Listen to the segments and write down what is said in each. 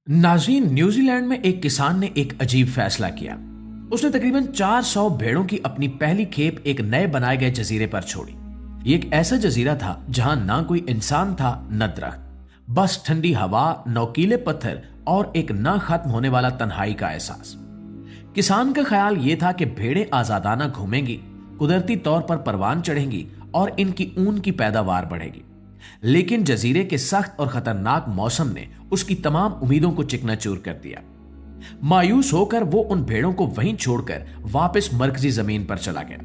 नाज़रीन, न्यूजीलैंड में एक किसान ने एक अजीब फैसला किया। उसने तकरीबन 400 भेड़ों की अपनी पहली खेप एक नए बनाए गए जजीरे पर छोड़ी। ये एक ऐसा जजीरा था जहां ना कोई इंसान था न दरख्त, बस ठंडी हवा, नोकीले पत्थर और एक ना खत्म होने वाला तन्हाई का एहसास। किसान का ख्याल यह था कि भेड़ें आजादाना घूमेंगी, कुदरती तौर पर परवान चढ़ेंगी और इनकी ऊन की पैदावार बढ़ेगी। लेकिन जजीरे के सख्त और खतरनाक मौसम ने उसकी तमाम उम्मीदों को चिकनाचूर कर दिया। मायूस होकर वो उन भेड़ों को वहीं छोड़कर वापस मरकजी जमीन पर चला गया।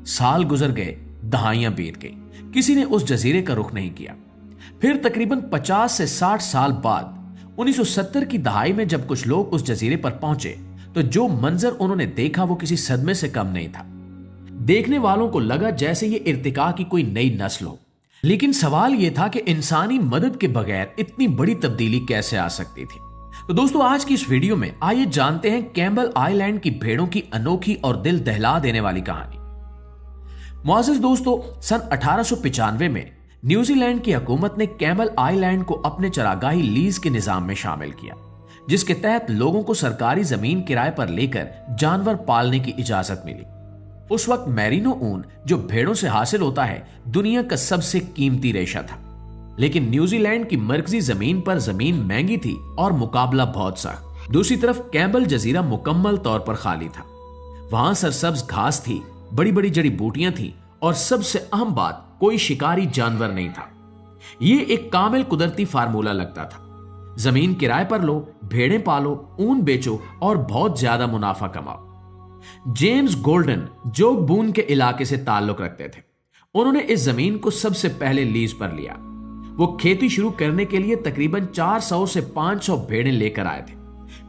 साल गुजर गए, दहाइयां बीत गई, किसी ने उस जजीरे का रुख नहीं किया। फिर तकरीबन 50 से 60 साल बाद 1970 की दहाई में जब कुछ लोग उस जजीरे पर पहुंचे तो जो मंजर उन्होंने देखा वो किसी सदमे से कम नहीं था। देखने वालों को लगा जैसे ये इर्तिका की कोई नई नस्ल हो। लेकिन सवाल यह था कि इंसानी मदद के बगैर इतनी बड़ी तब्दीली कैसे आ सकती थी। तो दोस्तों, आज की इस वीडियो में आइए जानते हैं कैम्बल आइलैंड की भेड़ों की अनोखी और दिल दहला देने वाली कहानी। मुआज़िज़ दोस्तों, सन 1895 में न्यूजीलैंड की हुकूमत ने कैम्बल आइलैंड को अपने चरागाही लीज के निजाम में शामिल किया, जिसके तहत लोगों को सरकारी जमीन किराए पर लेकर जानवर पालने की इजाजत मिली। उस वक्त मैरिनो ऊन, जो भेड़ों से हासिल होता है, दुनिया का सबसे कीमती रेशा था। लेकिन न्यूजीलैंड की मरकजी जमीन पर जमीन महंगी थी और मुकाबला बहुत सख्त। दूसरी तरफ कैम्बल जजीरा मुकम्मल तौर पर खाली था। वहां सरसब्ज घास थी, बड़ी बड़ी जड़ी बूटियां थी और सबसे अहम बात, कोई शिकारी जानवर नहीं था। यह एक कामिल कुदरती फार्मूला लगता था। जमीन किराए पर लो, भेड़ें पालो, ऊन बेचो और बहुत ज्यादा मुनाफा कमाओ। जेम्स गोल्डन जोग बून के इलाके से ताल्लुक रखते थे। उन्होंने इस जमीन को सबसे पहले लीज पर लिया। वो खेती शुरू करने के लिए तकरीबन 400 से 500 भेड़ें लेकर आए थे।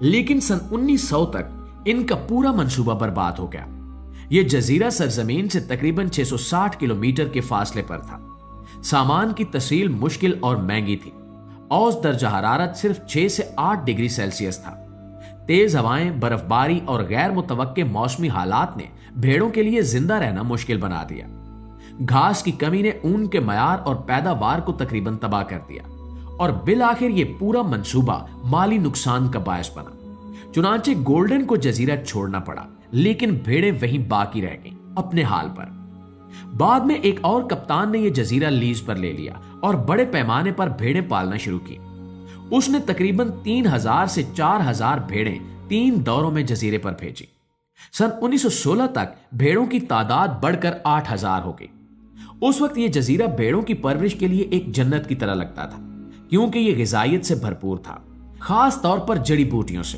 लेकिन सन 1900 तक इनका पूरा मंसूबा बर्बाद हो गया। यह जजीरा सरजमीन से तकरीबन 660 किलोमीटर के फासले पर था। सामान की तस्हील मुश्किल और महंगी थी। औसत दर्जा हरारत सिर्फ 6 से 8 डिग्री सेल्सियस था। तेज हवाएं, बर्फबारी और गैर मुतवक्के मौसमी हालात ने भेड़ों के लिए जिंदा रहना मुश्किल बना दिया। घास की कमी ने ऊन के मयार और पैदावार को तकरीबन तबाह कर दिया और बिल आखिर यह पूरा मंसूबा माली नुकसान का बायस बना। चुनांचे गोल्डन को जजीरा छोड़ना पड़ा, लेकिन भेड़ें वहीं बाकी रह गईं, अपने हाल पर। बाद में एक और कप्तान ने यह जजीरा लीज पर ले लिया और बड़े पैमाने पर भेड़ें पालना शुरू की। उसने तकरीबन 3000 से 4000 भेड़ें 3 दौरों में जजीरे पर भेजी। सन 1916 तक भेड़ों की तादाद बढ़कर 8000 हो गई। उस वक्त यह जजीरा भेड़ों की परवरिश के लिए एक जन्नत की तरह लगता था, क्योंकि यह गिजायत से भरपूर था, खास तौर पर जड़ी बूटियों से।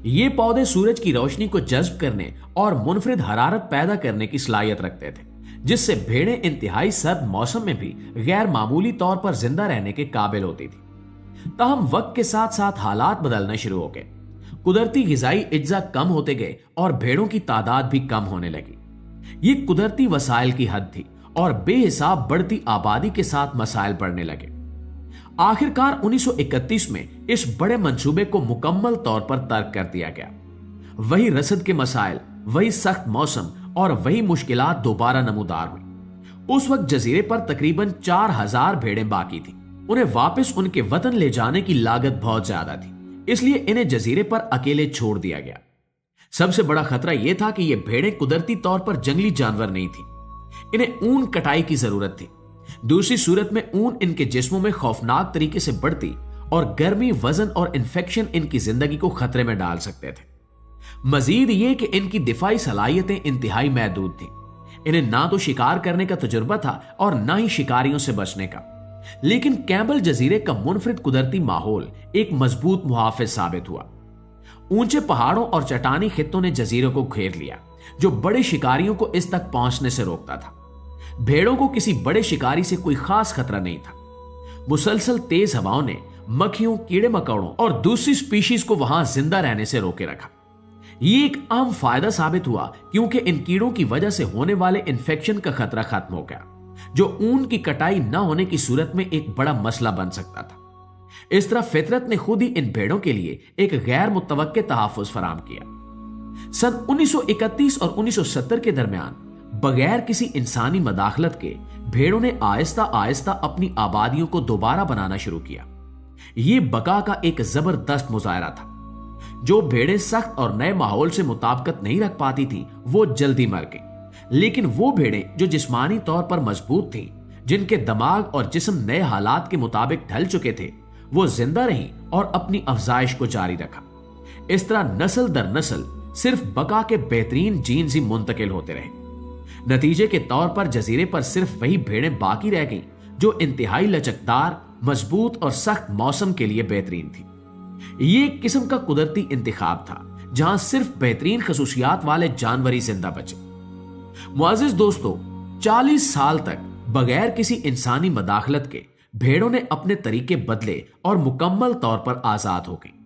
ये पौधे सूरज की रोशनी को जज्ब करने और मुनफरिद हरारत पैदा करने की सलाहियत रखते थे, जिससे भेड़ें इंतहाई सर्द मौसम में भी गैर मामूली तौर पर जिंदा रहने के काबिल होती थी। ताहम वक्त के साथ साथ हालात बदलना शुरू हो गए। कुदरती गिजाई इज्जा कम होते गए और भेड़ों की तादाद भी कम होने लगी। ये कुदरती वसाइल की हद थी और बेहिसाब बढ़ती आबादी के साथ मसाइल बढ़ने लगे। आखिरकार 1931 में इस बड़े मंसूबे को मुकम्मल तौर पर तर्क कर दिया गया। वही रसद के मसाइल, वही सख्त मौसम और वही मुश्किलात दोबारा नमूदार हुई। उस वक्त जजीरे पर तकरीबन 4000 भेड़ें बाकी थी। उन्हें वापस उनके वतन ले जाने की लागत बहुत ज्यादा थी, इसलिए इन्हें जजीरे पर अकेले छोड़ दिया गया। सबसे बड़ा खतरा यह था कि ये भेड़ें कुदरती तौर पर जंगली जानवर नहीं थी। इन्हें ऊन कटाई की जरूरत थी। दूसरी सूरत में ऊन इनके जिस्मों में खौफनाक तरीके से बढ़ती और गर्मी, वजन और इंफेक्शन इनकी जिंदगी को खतरे में डाल सकते थे। मजीद ये कि इनकी दिफाई सलाहियतें इंतहाई महदूद थी। इन्हें ना तो शिकार करने का तजुर्बा था और ना ही शिकारियों से बचने का। लेकिन कैम्बल जजीरे का मुनफरिद कुदरती माहौल एक मजबूत मुहाफिज साबित हुआ। ऊंचे पहाड़ों और चट्टानी खित्तों ने जजीरे को घेर लिया, जो बड़े शिकारियों को इस तक पहुंचने से रोकता था। भेड़ों को किसी बड़े शिकारी से कोई खास खतरा नहीं था। मुसलसल तेज हवाओं ने मक्खियों, कीड़े मकोड़ों और दूसरी स्पीशीज को वहां जिंदा रहने से रोके रखा। यह एक अहम फायदा साबित हुआ, क्योंकि इन कीड़ों की वजह से होने वाले इंफेक्शन का खतरा खत्म हो गया, जो ऊन की कटाई न होने की सूरत में एक बड़ा मसला बन सकता था। इस तरह फितरत ने खुद ही इन भेड़ों के लिए एक गैर मुतवक्के तहफ़्फ़ुज़ फराम किया। सन 1931 और 1970 के दरमियान बगैर किसी इंसानी मदाखलत के भेड़ों ने आहिस्ता आहिस्ता अपनी आबादियों को दोबारा बनाना शुरू किया। ये बका का एक जबरदस्त मुजाहरा था। जो भेड़ें सख्त और नए माहौल से मुताबिकत नहीं रख पाती थी वो जल्दी मर गई, लेकिन वो भेड़ें जो जिस्मानी तौर पर मजबूत थीं, जिनके दिमाग और जिस्म नए हालात के मुताबिक ढल चुके थे, वो जिंदा रहीं और अपनी अफजाइश को जारी रखा। इस तरह नस्ल दर नस्ल सिर्फ बका के बेहतरीन जीन्स ही मुंतकिल होते रहे। नतीजे के तौर पर जजीरे पर सिर्फ वही भेड़ें बाकी रह गईं जो इंतहाई लचकदार, मजबूत और सख्त मौसम के लिए बेहतरीन थी। ये एक किस्म का कुदरती इंतखाब था जहां सिर्फ बेहतरीन खसूसियात वाले जानवर ही जिंदा बचे। मुआजिज दोस्तों, 40 साल तक बगैर किसी इंसानी मदाखलत के भेड़ों ने अपने तरीके बदले और मुकम्मल तौर पर आजाद हो गई।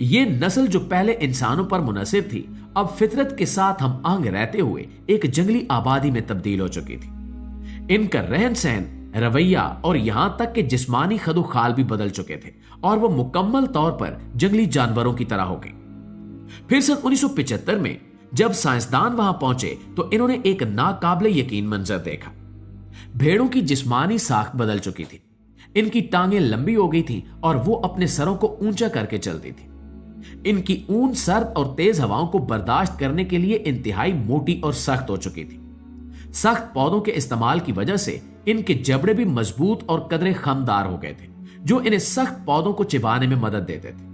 ये नस्ल जो पहले इंसानों पर मुनसिब थी, अब फितरत के साथ हम आहंग रहते हुए एक जंगली आबादी में तब्दील हो चुकी थी। इनका रहन सहन, रवैया और यहां तक कि जिस्मानी खदोखाल भी बदल चुके थे और वो मुकम्मल तौर पर जंगली जानवरों की तरह हो गई। फिर सन 1975 में जब साइंसदान वहां पहुंचे तो इन्होंने एक नाकाबिले यकीन मंजर देखा। भेड़ों की जिस्मानी साख बदल चुकी थी, इनकी टांगें लंबी हो गई थी और वो अपने सरों को ऊंचा करके चलती थी। इनकी ऊन सर्द और तेज हवाओं को बर्दाश्त करने के लिए इंतहाई मोटी और सख्त हो चुकी थी। सख्त पौधों के इस्तेमाल की वजह से इनके जबड़े भी मजबूत और कदरे खमदार हो गए थे, जो इन्हें सख्त पौधों को चिबाने में मदद देते थे।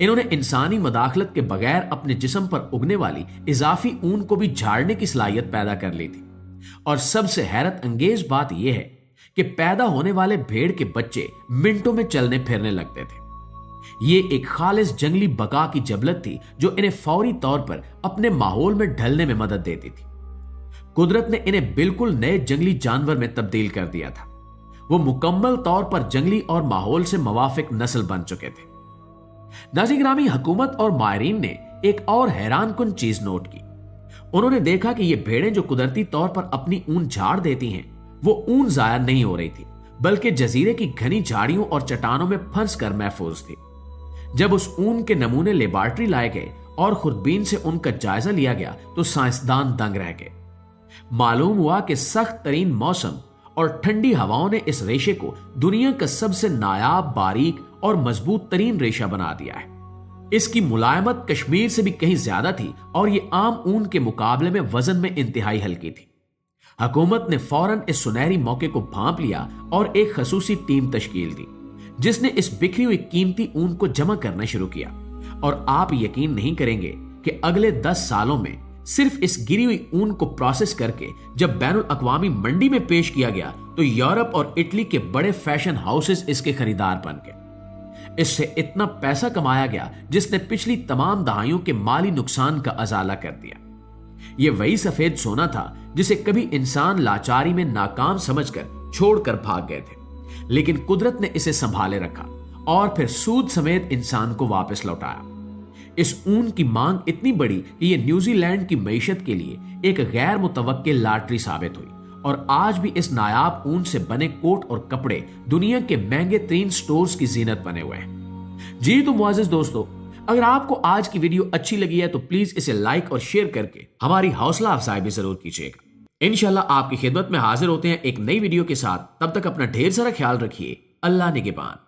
इन्होंने इंसानी मदाखलत के बगैर अपने जिस्म पर उगने वाली इजाफी ऊन को भी झाड़ने की सलाहियत पैदा कर ली थी। और सबसे हैरत अंगेज बात यह है कि पैदा होने वाले भेड़ के बच्चे मिनटों में चलने फिरने लगते थे। ये एक खालिस जंगली बका की जबलत थी जो इन्हें फौरी तौर पर अपने माहौल में ढलने में मदद देती थी। कुदरत ने इन्हें बिल्कुल नए जंगली जानवर में तब्दील कर दिया था। वो मुकम्मल तौर पर जंगली और माहौल से मुवाफिक नस्ल बन चुके थे। नाज़रीन गिरामी, हुकूमत और माहिरीन ने एक और हैरानकुन चीज नोट की। उन्होंने देखा कि ये भेड़ें जो कुदरती तौर पर अपनी ऊन झाड़ देती हैं, वो ऊन जाया नहीं हो रही थी, बल्कि जजीरे की घनी झाड़ियों और चट्टानों में फंस कर महफूज थी। जब उस ऊन के नमूने लेबॉर्ट्री लाए गए और खुरबीन से उनका जायजा लिया गया तो साइंसदान दंग रह गए। मालूम हुआ कि सख्त तरीन मौसम और ठंडी हवाओं ने इस रेशे को दुनिया का सबसे नायाब, बारीक और मजबूत तरीन रेशा बना दिया है। इसकी मुलायमत कश्मीर से भी कहीं ज्यादा थी और यह आम ऊन के मुकाबले में वजन में इंतहाई हल्की थी। हुकूमत ने फौरन इस सुनहरी मौके को भांप लिया और एक खसूसी टीम तश्कील दी, जिसने इस बिखरी हुई कीमती ऊन को जमा करना शुरू किया। और आप यकीन नहीं करेंगे कि अगले 10 सालों में सिर्फ इस गिरी हुई ऊन को प्रोसेस करके जब बैनुल अक़वामी मंडी में पेश किया गया तो यूरोप और इटली के बड़े फैशन हाउसेस इसके खरीदार बन गए। इससे इतना पैसा कमाया गया जिसने पिछली तमाम दहाइयों के माली नुकसान का अजाला कर दिया। यह वही सफेद सोना था जिसे कभी इंसान लाचारी में नाकाम समझकर छोड़कर भाग गए थे, लेकिन कुदरत ने इसे संभाले रखा और फिर सूद समेत इंसान को वापस लौटाया। इस ऊन की मांग इतनी बढ़ी कि यह न्यूजीलैंड की मईशत के लिए एक गैर मुतवक्के लॉटरी साबित हुई और आज भी इस नायाब ऊन से बने कोट और कपड़े दुनिया के महंगे तरीन स्टोर्स की जीनत बने हुए हैं। जी तो मुआजिज दोस्तों, अगर आपको आज की वीडियो अच्छी लगी है तो प्लीज इसे लाइक और शेयर करके हमारी हौसला अफजाई भी जरूर कीजिएगा। इंशाल्लाह आपकी खिदमत में हाजिर होते हैं एक नई वीडियो के साथ। तब तक अपना ढेर सारा ख्याल रखिए। अल्लाह निगहबान।